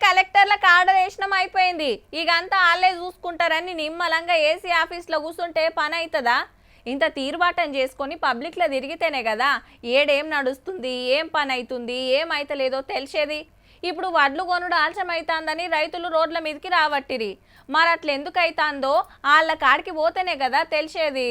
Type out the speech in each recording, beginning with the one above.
కలెక్టర్లకు ఆర్డర్ వేసినాం అయిపోయింది, ఇకంతా వాళ్ళే చూసుకుంటారని నిమ్మలంగా ఏసీ ఆఫీస్లో కూర్చుంటే పని అవుతుందా? ఇంత తీరుబాటం చేసుకొని పబ్లిక్లో తిరిగితేనే కదా ఏడేం నడుస్తుంది, ఏం పని అవుతుంది, ఏమైతలేదో తెలిసేది. ఇప్పుడు వడ్లు కొనుడు ఆలస్యమైతుందని రైతులు రోడ్ల మీదకి రావట్టిరి. మరి అట్లా ఎందుకు అవుతుందో వాళ్ళ కాడికి పోతేనే కదా తెలిసేది.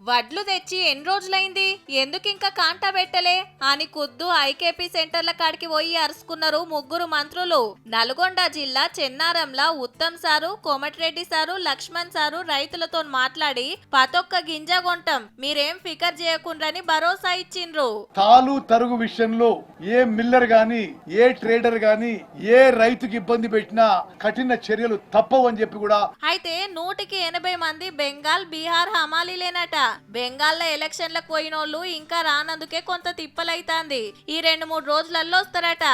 వడ్లు తెచ్చి ఎన్ని రోజులైంది, ఎందుకు ఇంకా కాంటా పెట్టలే అని కుద్దు ఐకేపీ సెంటర్ల కాడికి పోయి అరుచుకున్నారు ముగ్గురు మంత్రులు. నల్గొండ జిల్లా చెన్నారంలా Uttam sir, Komatireddy sir, Laxman sir రైతులతో మాట్లాడి పతొక్క గింజ కొంటాం, మీరేం ఫికర్ చేయకుండ్రని భరోసా ఇచ్చిండ్రు. తాలు తరుగు విషయంలో ఏ మిల్లర్ గాని, ఏ ట్రేడర్ గాని, ఏ రైతుకి ఇబ్బంది పెట్టినా కఠిన చర్యలు తప్పవని చెప్పి కూడా. అయితే 180 మంది బెంగాల్, బీహార్ హమాలీలేనట. బెంగాల్లో ఎలక్షన్లకు పోయినోళ్ళు ఇంకా రానందుకే కొంత తిప్పలైతాంది. ఈ 2-3 రోజులలో వస్తారట.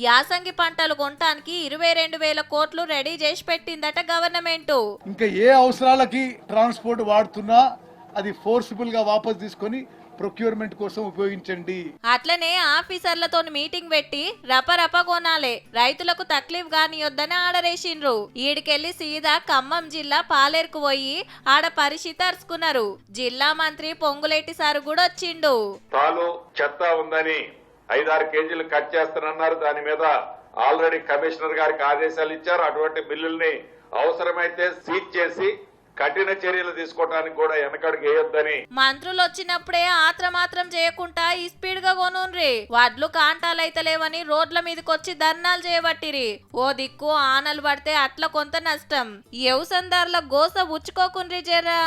యాసంగి పంటలు కొనటానికి 22,000 కోట్లు రెడీ చేసి పెట్టిందట గవర్నమెంట్. ఇంకా ఏ అవసరాలకి ట్రాన్స్పోర్ట్ వాడుతున్నా అది ఫోర్సిబుల్ గా వాపస్ తీసుకొని ప్రొక్యూర్మెంట్ కోసం ఉపయోగించండి. అట్లనే ఆఫీసర్లతో మీటింగ్ పెట్టి రపరప కొనాలే, రైతులకు తక్లీఫ్ గానియొద్దని ఆడరేసిండ్రు. ఈడికెళ్లి సీదా ఖమ్మం జిల్లా పాలేరుకు పోయి ఆడ పరిస్థితి అరుచుకున్నారు. జిల్లా మంత్రి పొంగులేటి సారు కూడా వచ్చిండు. తాలు చెత్త ఉందని 5-6 కేజీలు కట్ చేస్తానన్నారు. దాని మీద ఆల్రెడీ కమిషనర్ గారికి ఆదేశాలు ఇచ్చారు. అటువంటి బిల్లుల్ని అవసరమైతే సీజ్ చేసి కఠిన చర్యలు తీసుకోవడానికి కూడా వెనకడుగు వేయొద్దని. మంత్రులు వచ్చినప్పుడే ఆత్రమాత్రం చేయకుండా ఈ స్పీడ్ గా కొనుండ్రి. వడ్లు కాంటాలైతలేవని రోడ్ల మీదకొచ్చి ధర్నాలు చేయబట్టిరి. ఓ దిక్కు ఆనలు పడితే అట్లా కొంత నష్టం. వ్యవసాయదారుల గోస ఉచ్చుకోకుండ్రి జరా.